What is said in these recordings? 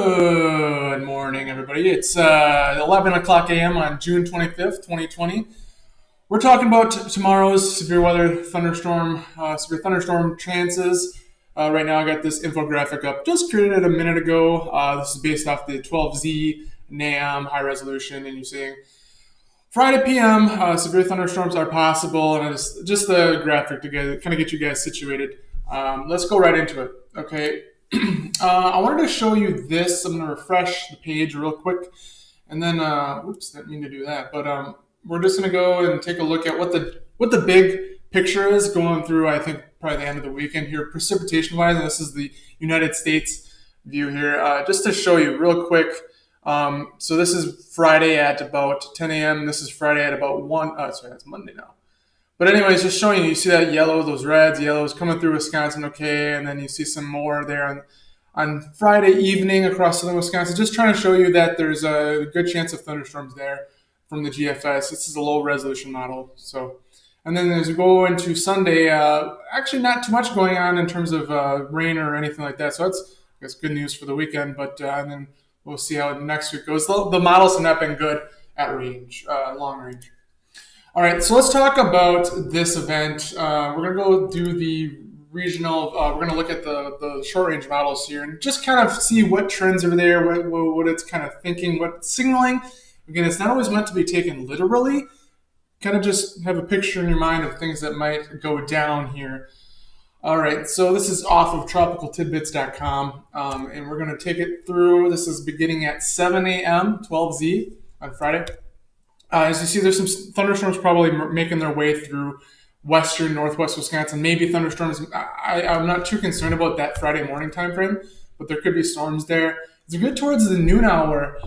Good morning, everybody. It's 11 o'clock a.m. on June 25th, 2020. We're talking about tomorrow's severe weather thunderstorm, severe thunderstorm chances. Right now, I got this infographic up. Just created it a minute ago. This is based off the 12Z NAM high resolution, and you're seeing Friday p.m. Severe thunderstorms are possible, and it's just the graphic to kind of get you guys situated. Let's go right into it. Okay. I wanted to show you this. I'm going to refresh the page real quick, and then oops, didn't mean to do that. But we're just going to go and take a look at what the big picture is going through. I think probably the end of the weekend here, precipitation wise. And this is the United States view here, just to show you real quick. So this is Friday at about 10 a.m. This is Friday at about 1. Sorry, that's Monday now. But anyways, just showing you, you see that yellow, those reds, yellows coming through Wisconsin, okay, and then you see some more there on Friday evening across southern Wisconsin. Just trying to show you that there's a good chance of thunderstorms there from the GFS. This is a low resolution model. So, and then as we go into Sunday, actually not too much going on in terms of rain or anything like that. So that's good news for the weekend. But and then we'll see how next week goes. The models have not been good at range, long range. All right, so let's talk about this event. We're going to go do the regional, we're going to look at the short-range models here and just kind of see what trends are there, what it's kind of thinking, what it's signaling. Again, it's not always meant to be taken literally. Kind of just have a picture in your mind of things that might go down here. All right, so this is off of tropicaltidbits.com, and we're going to take it through. This is beginning at 7 a.m., 12Z on Friday. As you see, there's some thunderstorms probably making their way through western, northwest Wisconsin. Maybe thunderstorms. I'm not too concerned about that Friday morning time frame, but there could be storms there. As we get towards the noon hour,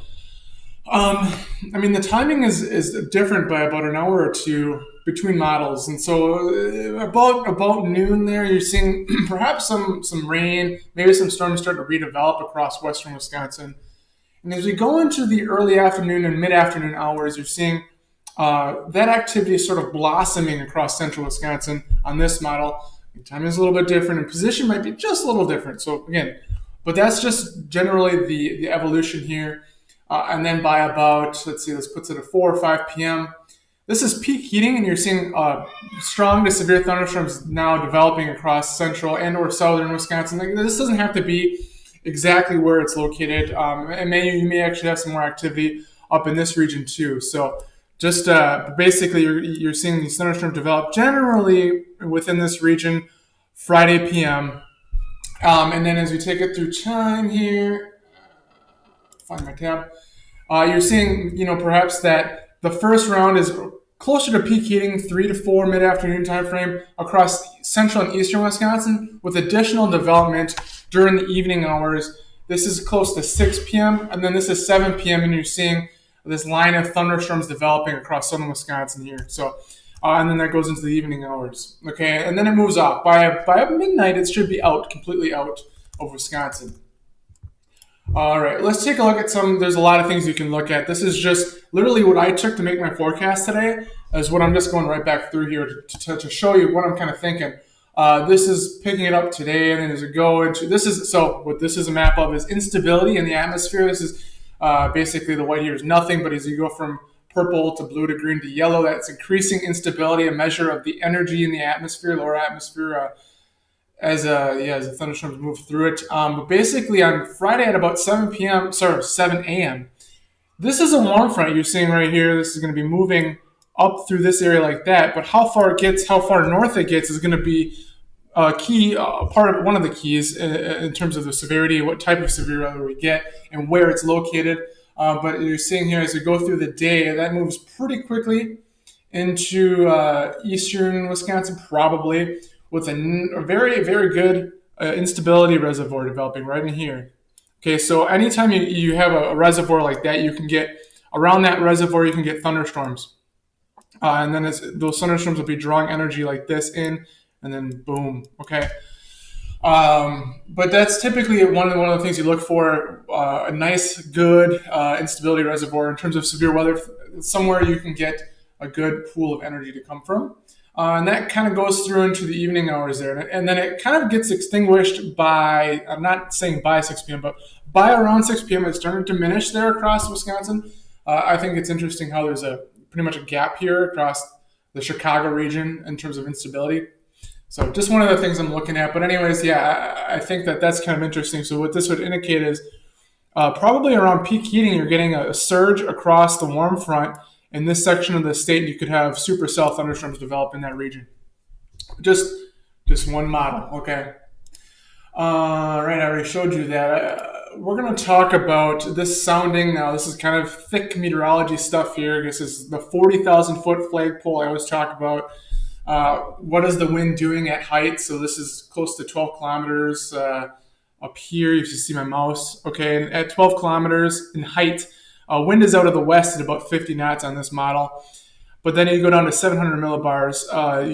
I mean, the timing is different by about an hour or two between models. And so about noon there, you're seeing perhaps some rain, maybe some storms start to redevelop across western Wisconsin. And as we go into the early afternoon and mid-afternoon hours, you're seeing that activity is sort of blossoming across central Wisconsin on this model. The time is a little bit different, and position might be just a little different. So again, but that's just generally the evolution here. And then by about, let's see, this puts it at 4 or 5 p.m. This is peak heating, and you're seeing strong to severe thunderstorms now developing across central and or southern Wisconsin. This doesn't have to be exactly where it's located, and you may actually have some more activity up in this region too. So just basically you're seeing these thunderstorms develop generally within this region Friday p.m. And then as we take it through time here, find my tab, you're seeing, perhaps that the first round is closer to peak heating, 3 to 4 mid-afternoon time frame across central and eastern Wisconsin, with additional development during the evening hours. This is close to 6 p.m., and then this is 7 p.m., and you're seeing this line of thunderstorms developing across southern Wisconsin here. So, and then that goes into the evening hours. Okay, and then it moves off. By midnight, it should be completely out of Wisconsin. All right, let's take a look at there's a lot of things you can look at. This is just literally what I took to make my forecast today, is what I'm just going right back through here to show you what I'm kind of thinking. This is picking it up today, and then as we go into, what this is a map of is instability in the atmosphere. This is basically the white here is nothing, but as you go from purple to blue to green to yellow, that's increasing instability, a measure of the energy in the atmosphere, lower atmosphere, as the thunderstorms move through it. But basically on Friday at about 7 a.m., this is a warm front you're seeing right here. This is going to be moving up through this area like that, but how far north it gets is going to be part of one of the keys in terms of the severity, what type of severe weather we get, and where it's located. But you're seeing here as we go through the day, that moves pretty quickly into eastern Wisconsin, probably with a very, very good instability reservoir developing right in here. Okay, so anytime you have a reservoir like that, you can get around that reservoir, you can get thunderstorms. And then those thunderstorms will be drawing energy like this in, and then boom, okay? But that's typically one of the things you look for, a nice, good instability reservoir in terms of severe weather, somewhere you can get a good pool of energy to come from. And that kind of goes through into the evening hours there. And then it kind of gets extinguished by, I'm not saying by 6 p.m., but by around 6 p.m., it's starting to diminish there across Wisconsin. I think it's interesting how there's a pretty much a gap here across the Chicago region in terms of instability. So just one of the things I'm looking at. But anyways, yeah, I think that that's kind of interesting. So what this would indicate is probably around peak heating, you're getting a surge across the warm front in this section of the state, and you could have supercell thunderstorms develop in that region. Just just one model, okay. Right, I already showed you that. We're going to talk about this sounding now. This is kind of thick meteorology stuff here. This is the 40,000 foot flagpole I always talk about. What is the wind doing at height? So this is close to 12 kilometers up here. You can see my mouse. Okay, and at 12 kilometers in height, wind is out of the west at about 50 knots on this model. But then you go down to 700 millibars,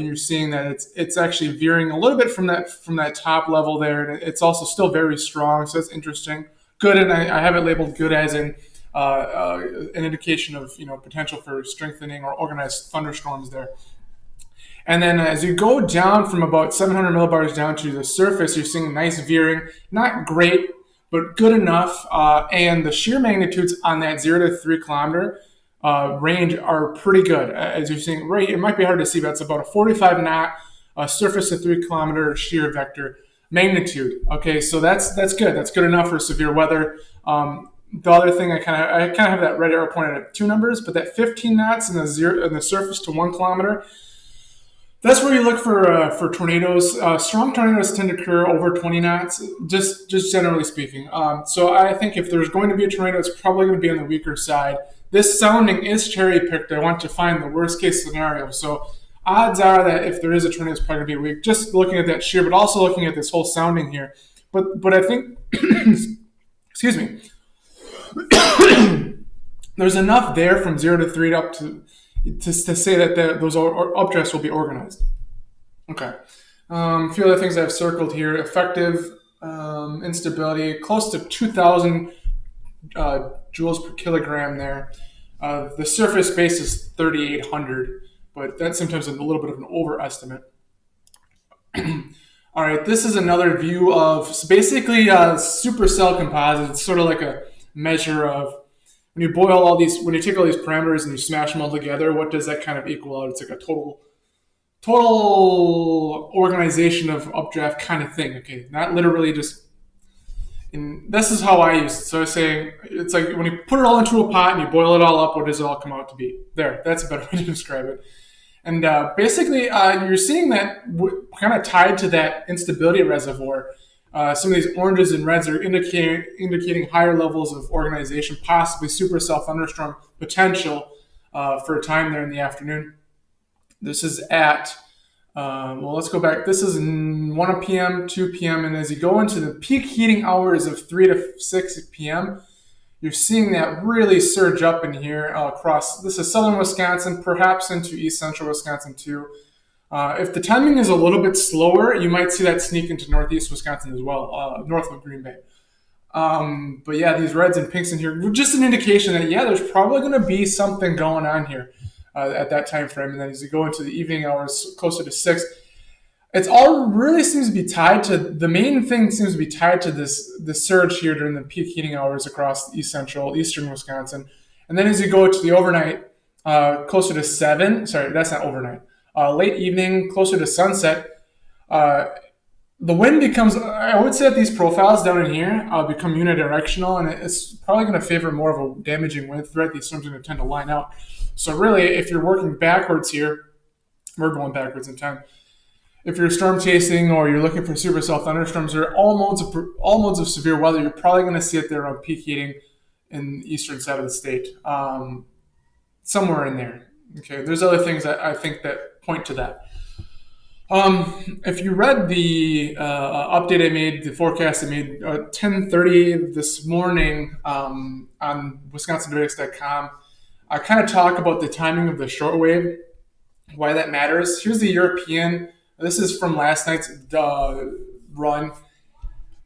you're seeing that it's actually veering a little bit from that top level there, and it's also still very strong. So that's interesting. Good, and I have it labeled good as in an indication of potential for strengthening or organized thunderstorms there. And then as you go down from about 700 millibars down to the surface, you're seeing nice veering, not great, but good enough. And the shear magnitudes on that 0 to 3 kilometer range are pretty good. As you're seeing, right, it might be hard to see, but it's about a 45 knot surface to 3 kilometer shear vector magnitude. Okay, so that's good. That's good enough for severe weather. The other thing, I kind of have that red arrow pointed at two numbers, but that 15 knots in the surface to 1 kilometer. That's where you look for tornadoes. Strong tornadoes tend to occur over 20 knots, just generally speaking. So I think if there's going to be a tornado, it's probably going to be on the weaker side. This sounding is cherry-picked. I want to find the worst-case scenario. So odds are that if there is a tornado, it's probably going to be weak. Just looking at that shear, but also looking at this whole sounding here. But I think, excuse me, there's enough there from 0 to 3 up to say that those updrafts will be organized. Okay. A few other things I've circled here. Effective instability, close to 2,000 joules per kilogram there. The surface base is 3,800, but that's sometimes a little bit of an overestimate. All right, this is another view of basically supercell composite. It's sort of like a measure of when you when you take all these parameters and you smash them all together, what does that kind of equal out? It's like a total organization of updraft kind of thing. Okay, not literally just. And this is how I use it. So I say it's like when you put it all into a pot and you boil it all up, what does it all come out to be? There, that's a better way to describe it. And basically, you're seeing that kind of tied to that instability reservoir. Some of these oranges and reds are indicating higher levels of organization, possibly supercell thunderstorm potential for a time there in the afternoon. This is at, let's go back. This is 1 p.m., 2 p.m., and as you go into the peak heating hours of 3 to 6 p.m., you're seeing that really surge up in here across. This is southern Wisconsin, perhaps into east central Wisconsin too. If the timing is a little bit slower, you might see that sneak into northeast Wisconsin as well, north of Green Bay. But yeah, these reds and pinks in here, just an indication that, yeah, there's probably going to be something going on here at that time frame. And then as you go into the evening hours, closer to 6, it's all really seems to be tied to, the main thing seems to be tied to this surge here during the peak heating hours across eastern Wisconsin. And then as you go to the overnight, closer to 7, sorry, that's not overnight. Late evening, closer to sunset, the wind becomes, I would say that these profiles down in here become unidirectional, and it's probably going to favor more of a damaging wind threat. These storms are going to tend to line out. So really, if you're working backwards here, we're going backwards in time. If you're storm chasing or you're looking for supercell thunderstorms or all modes of severe weather, you're probably going to see it there on peak heating in the eastern side of the state, somewhere in there. Okay, there's other things that I think that point to that. If you read the update I made, the forecast I made at 10:30 this morning on WisconsinDynamics.com, I kind of talk about the timing of the shortwave, why that matters. Here's the European. This is from last night's run.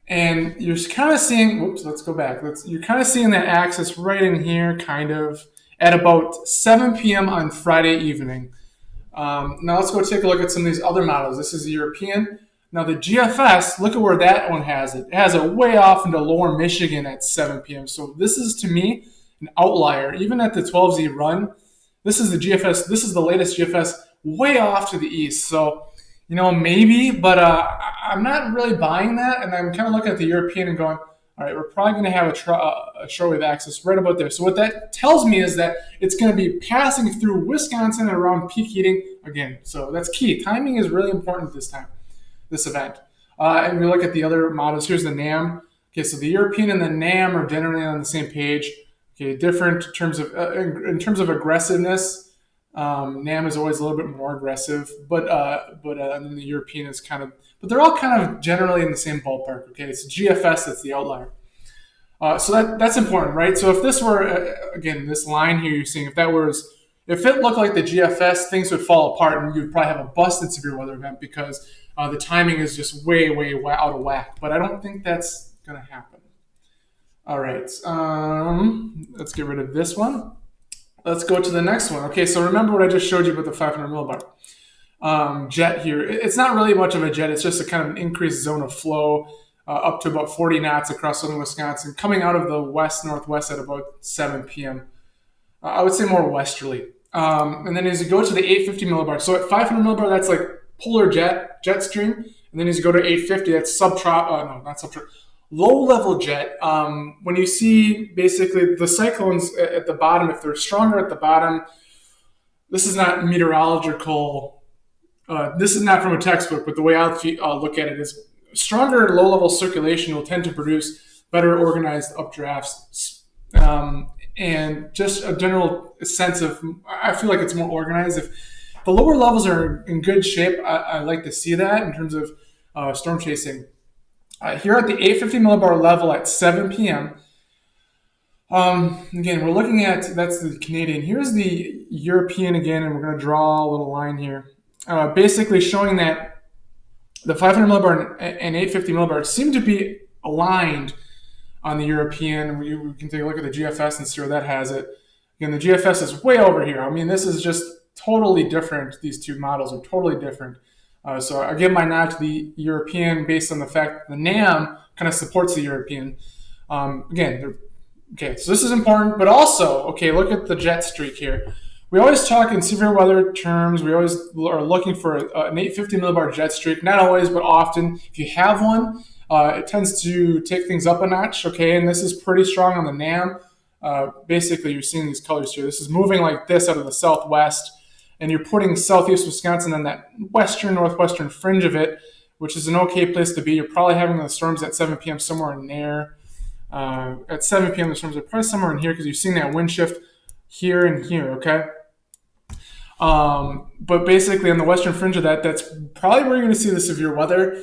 And you're kind of seeing, let's go back. You're kind of seeing that axis right in here, kind of, at about 7 p.m. on Friday evening. Now let's go take a look at some of these other models. This is the European. Now the GFS, look at where that one has it. It has it way off into lower Michigan at 7 p.m. So this is, to me, an outlier. Even at the 12Z run, this is the GFS. This is the latest GFS way off to the east. So, maybe, but I'm not really buying that. And I'm kind of looking at the European and going, all right, we're probably going to have a shortwave axis right about there. So what that tells me is that it's going to be passing through Wisconsin and around peak heating again. So that's key. Timing is really important this event. And we look at the other models. Here's the NAM. Okay, so the European and the NAM are generally on the same page. Okay, different in terms of aggressiveness. NAM is always a little bit more aggressive, but then the European is but they're all kind of generally in the same ballpark. Okay, it's GFS that's the outlier. So that's important, right? So if this were again this line here, you're seeing if it looked like the GFS, things would fall apart, and you'd probably have a busted severe weather event because the timing is just way out of whack. But I don't think that's going to happen. All right, let's get rid of this one. Let's go to the next one. Okay, so remember what I just showed you about the 500 millibar jet here. It's not really much of a jet. It's just a kind of an increased zone of flow up to about 40 knots across southern Wisconsin, coming out of the west-northwest at about 7 p.m. I would say more westerly. And then as you go to the 850 millibar, so at 500 millibar, that's like polar jet stream. And then as you go to 850, that's low-level jet. When you see basically the cyclones at the bottom, if they're stronger at the bottom, this is not meteorological. This is not from a textbook, but the way I'll look at it is stronger low-level circulation will tend to produce better organized updrafts. And just a general sense of, I feel like it's more organized. If the lower levels are in good shape, I like to see that in terms of storm chasing. Here at the 850 millibar level at 7 p.m., again, we're looking at, that's the Canadian. Here's the European again, and we're going to draw a little line here. Basically showing that the 500 millibar and 850 millibar seem to be aligned on the European. We can take a look at the GFS and see where that has it. Again, the GFS is way over here. I mean, this is just totally different. These two models are totally different. So I give my nod to the European based on the fact that the NAM kind of supports the European. Okay, so this is important, but also, okay, look at the jet streak here. We always talk in severe weather terms. We always are looking for an 850 millibar jet streak. Not always, but often. If you have one, it tends to take things up a notch, okay? And this is pretty strong on the NAM. Basically, you're seeing these colors here. This is moving like this out of the southwest, and you're putting southeast Wisconsin on that northwestern fringe of it, which is an okay place to be. You're probably having the storms at 7 p.m. somewhere in there. At 7 p.m., the storms are probably somewhere in here because you've seen that wind shift here and here, okay? But basically on the western fringe of that, that's probably where you're going to see the severe weather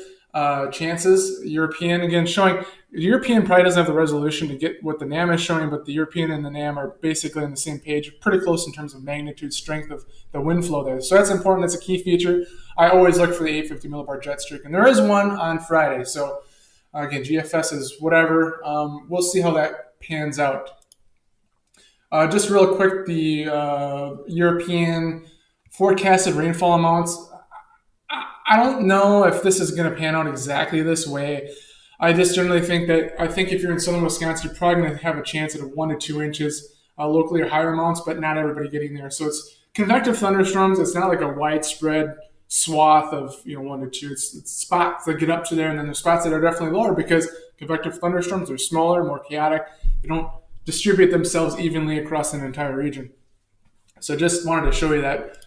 chances. European, again, showing the European probably doesn't have the resolution to get what the NAM is showing, but the European and the NAM are basically on the same page, pretty close in terms of magnitude, strength of the wind flow there. So that's important. That's a key feature. I always look for the 850 millibar jet streak, and there is one on Friday. So again, GFS is whatever. We'll see how that pans out. Just real quick, the European forecasted rainfall amounts. I don't know if this is going to pan out exactly this way. I just generally think if you're in southern Wisconsin, you're probably going to have a chance at 1 to 2 inches locally or higher amounts, but not everybody getting there. So it's convective thunderstorms. It's not like a widespread swath of 1 to 2. It's spots that get up to there, and then there's spots that are definitely lower because convective thunderstorms are smaller, more chaotic. They don't distribute themselves evenly across an entire region. So just wanted to show you that.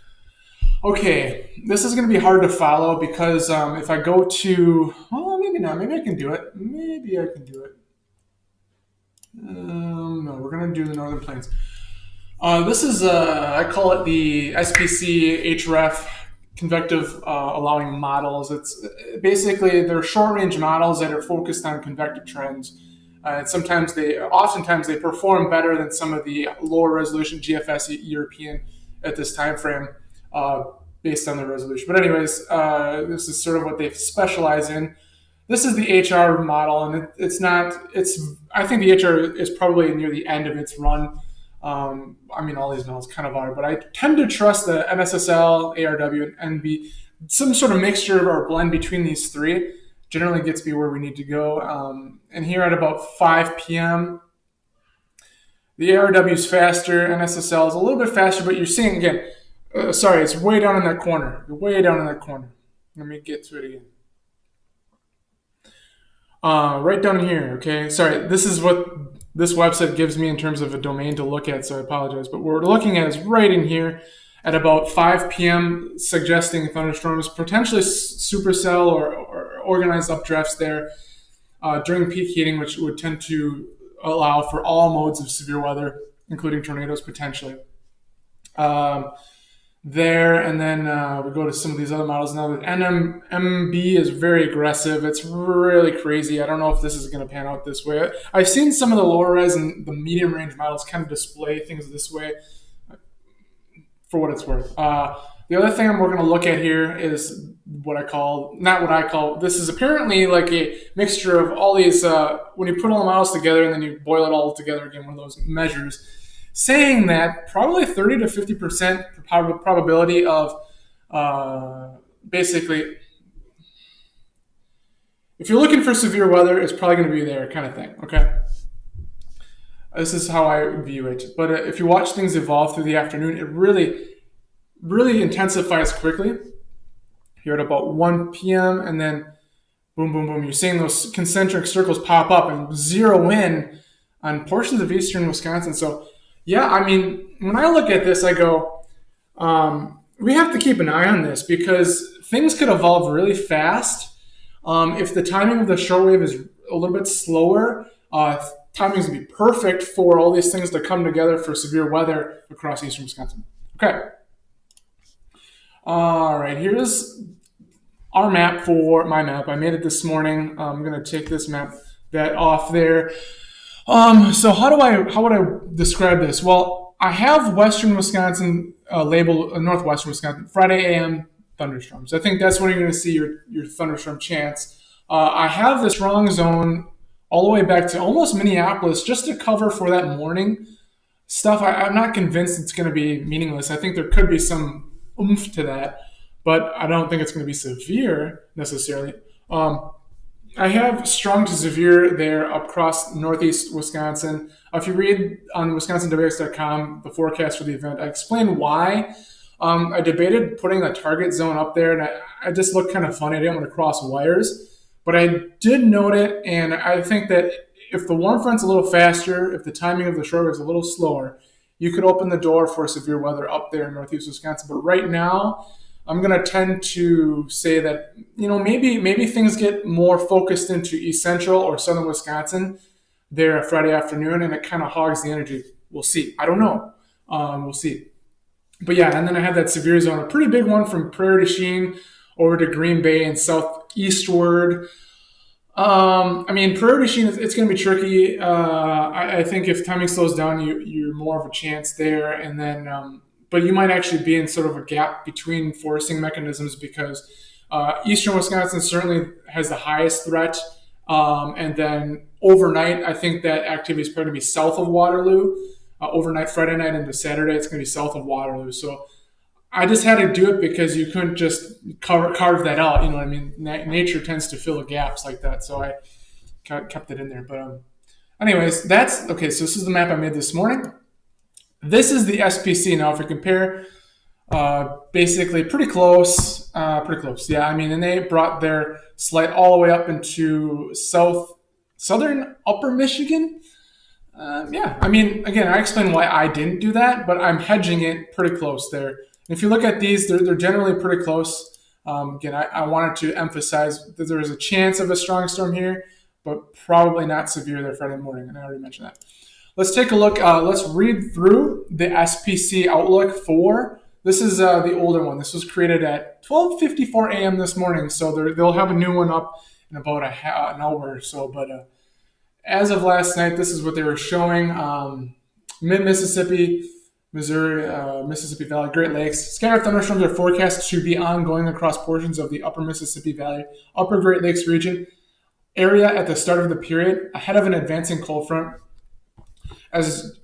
Okay, this is going to be hard to follow because if I go to, maybe not. Maybe I can do it. No, we're going to do the Northern Plains. This is, I call it the SPC HRF convective allowing models. It's basically, they're short-range models that are focused on convective trends. And oftentimes they perform better than some of the lower resolution GFS European at this time frame. Based on the resolution. But anyways, this is sort of what they specialize in. This is the HR model, and I think the HR is probably near the end of its run. I mean, all these models kind of are, but I tend to trust the NSSL, ARW, and NB. Some sort of mixture or blend between these three generally gets me where we need to go. And here at about 5 p.m., the ARW is faster, NSSL is a little bit faster, but you're seeing again, sorry, it's way down in that corner. Way down in that corner. Let me get to it again. Right down here, okay? Sorry, this is what this website gives me in terms of a domain to look at, so I apologize. But what we're looking at is right in here at about 5 p.m., suggesting thunderstorms, potentially supercell or organized updrafts there during peak heating, which would tend to allow for all modes of severe weather, including tornadoes potentially. There, and then we go to some of these other models now. The NMB is very aggressive. It's really crazy. I don't know if this is going to pan out this way. I've seen some of the lower res and the medium range models kind of display things this way, for what it's worth. The other thing we're going to look at here is this is apparently like a mixture of all these, when you put all the models together and then you boil it all together again, one of those measures, saying that probably 30 to 50% probability of basically, if you're looking for severe weather, it's probably going to be there kind of thing, okay? This is how I view it. But if you watch things evolve through the afternoon, it really intensifies quickly. Here at about 1 p.m. and then boom, boom, boom. You're seeing those concentric circles pop up and zero in on portions of eastern Wisconsin. So, yeah, I mean, when I look at this, I go, we have to keep an eye on this because things could evolve really fast. If the timing of the shortwave is a little bit slower, timing is going to be perfect for all these things to come together for severe weather across eastern Wisconsin. Okay. All right, here's our map for my map. I made it this morning. I'm going to take this map off there. So how would I describe this? Well, I have western Wisconsin labeled northwestern Wisconsin, Friday AM thunderstorms. I think that's when you're going to see your thunderstorm chance. I have this wrong zone all the way back to almost Minneapolis just to cover for that morning stuff. I'm not convinced it's going to be meaningless. I think there could be some oomph to that, but I don't think it's going to be severe necessarily. I have strong to severe there across northeast Wisconsin. If you read on wisconsinwx.com the forecast for the event, I explain why. I debated putting a target zone up there, and I just looked kind of funny. I didn't want to cross wires, but I did note it, and I think that if the warm front's a little faster, if the timing of the shortwave is a little slower, you could open the door for severe weather up there in northeast Wisconsin. But right now, I'm going to tend to say that, maybe things get more focused into east central or southern Wisconsin there Friday afternoon, and it kind of hogs the energy. We'll see. I don't know. We'll see. But yeah, and then I have that severe zone, a pretty big one from Prairie du Chien over to Green Bay and southeastward. Prairie du Chien, it's going to be tricky. I think if timing slows down, you're more of a chance there. And then, but you might actually be in sort of a gap between forcing mechanisms because eastern Wisconsin certainly has the highest threat. And then overnight, I think that activity is probably going to be south of Waterloo. Overnight, Friday night into Saturday, it's going to be south of Waterloo. So I just had to do it because you couldn't just carve that out. You know what I mean? Nature tends to fill the gaps like that. So I kept it in there. But anyways, that's okay. So this is the map I made this morning. This is the SPC. Now, if we compare, basically pretty close. Yeah, I mean, and they brought their slide all the way up into southern upper Michigan. Yeah, I mean, again, I explained why I didn't do that, but I'm hedging it pretty close there. And if you look at these, they're generally pretty close. Again, I wanted to emphasize that there is a chance of a strong storm here, but probably not severe there Friday morning, and I already mentioned that. Let's take a look. Let's read through the SPC outlook for, this is the older one. This was created at 12:54 a.m. this morning, so they'll have a new one up in about an hour or so, but as of last night, this is what they were showing. Mid-Mississippi, Missouri, Mississippi Valley, Great Lakes. Scattered thunderstorms are forecast to be ongoing across portions of the upper Mississippi Valley, upper Great Lakes region area at the start of the period, ahead of an advancing cold front. As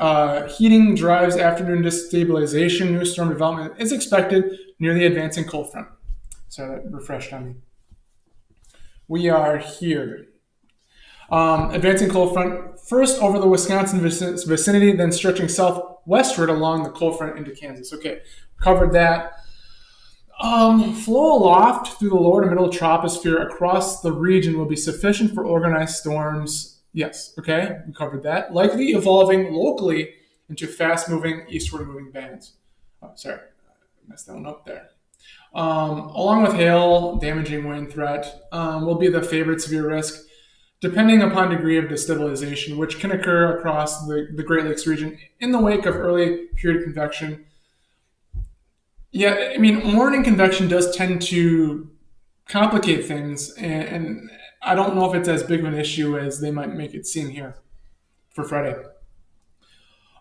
heating drives afternoon destabilization, new storm development is expected near the advancing cold front. So that refreshed on me. We are here. Advancing cold front first over the Wisconsin vicinity, then stretching southwestward along the cold front into Kansas. Okay, covered that. Flow aloft through the lower to middle troposphere across the region will be sufficient for organized storms. Yes, okay, we covered that. Likely evolving locally into fast-moving, eastward-moving bands. Oh, sorry, I messed that one up there. Along with hail, damaging wind threat will be the favored severe risk, depending upon degree of destabilization, which can occur across the Great Lakes region in the wake of early period convection. Yeah, I mean, morning convection does tend to complicate things, and I don't know if it's as big of an issue as they might make it seem here for Friday.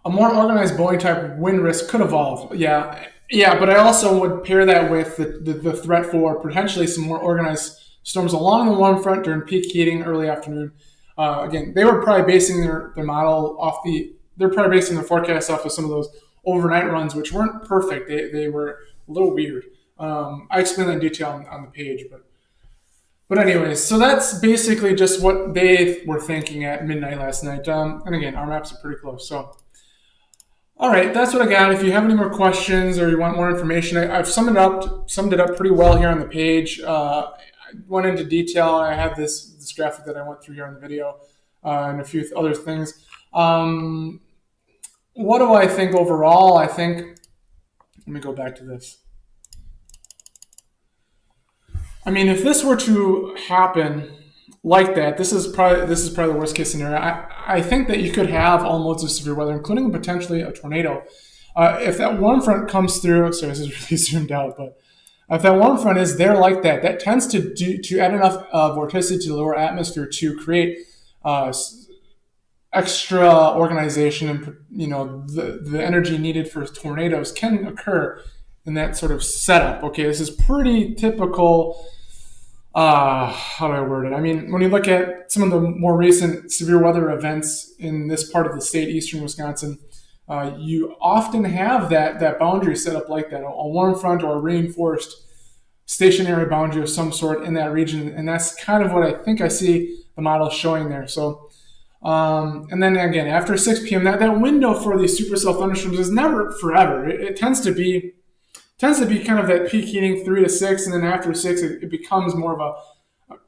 A more organized Boeing type wind risk could evolve. Yeah, but I also would pair that with the threat for potentially some more organized storms along the warm front during peak heating early afternoon. Again, they were probably basing their model off they're probably basing their forecast off of some of those overnight runs, which weren't perfect. They were a little weird. I explain that in detail on the page, but anyways, so that's basically just what they were thinking at midnight last night. And again, our maps are pretty close. So, all right, that's what I got. If you have any more questions or you want more information, I've summed it up pretty well here on the page. I went into detail. I have this graphic that I went through here on the video and a few other things. What do I think overall? I think, let me go back to this. I mean, if this were to happen like that, this is probably the worst case scenario. I think that you could have all modes of severe weather, including potentially a tornado. If that warm front comes through, sorry, this is really zoomed out, but if that warm front is there like that, that tends to add enough vorticity to the lower atmosphere to create extra organization, and the energy needed for tornadoes can occur in that sort of setup. Okay, this is pretty typical. How do I word it? I mean, when you look at some of the more recent severe weather events in this part of the state, eastern Wisconsin, you often have that boundary set up like that, a warm front or a reinforced stationary boundary of some sort in that region, and that's kind of what I think I see the model showing there. So, and then again, after 6 p.m., that window for these supercell thunderstorms is never forever. It tends to be kind of that peak heating 3 to 6, and then after 6, it becomes more of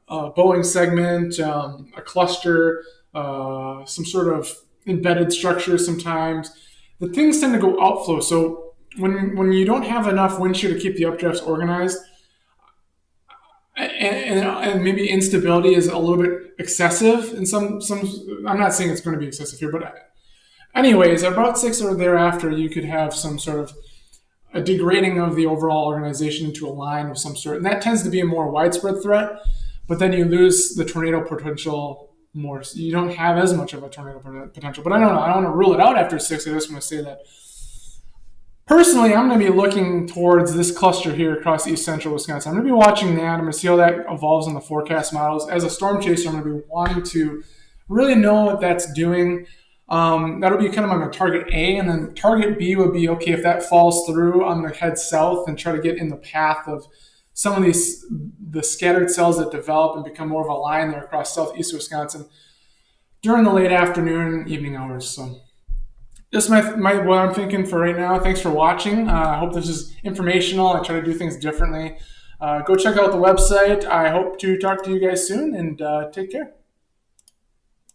a Boeing segment, a cluster, some sort of embedded structure sometimes. The things tend to go outflow. So when you don't have enough wind shear to keep the updrafts organized, and maybe instability is a little bit excessive in some. I'm not saying it's going to be excessive here, but anyways, about 6 or thereafter, you could have some sort of a degrading of the overall organization into a line of some sort, and that tends to be a more widespread threat. But then you lose the tornado potential more. So you don't have as much of a tornado potential. But I don't know. I don't want to rule it out after 6. I just want to say that personally, I'm going to be looking towards this cluster here across east central Wisconsin. I'm going to be watching that. I'm going to see how that evolves in the forecast models. As a storm chaser, I'm going to be wanting to really know what that's doing. That'll be kind of my target A, and then target B would be, okay, if that falls through, I'm going to head south and try to get in the path of some of the scattered cells that develop and become more of a line there across southeast Wisconsin during the late afternoon, evening hours. So just what I'm thinking for right now. Thanks for watching. I hope this is informational. I try to do things differently. Go check out the website. I hope to talk to you guys soon, and take care.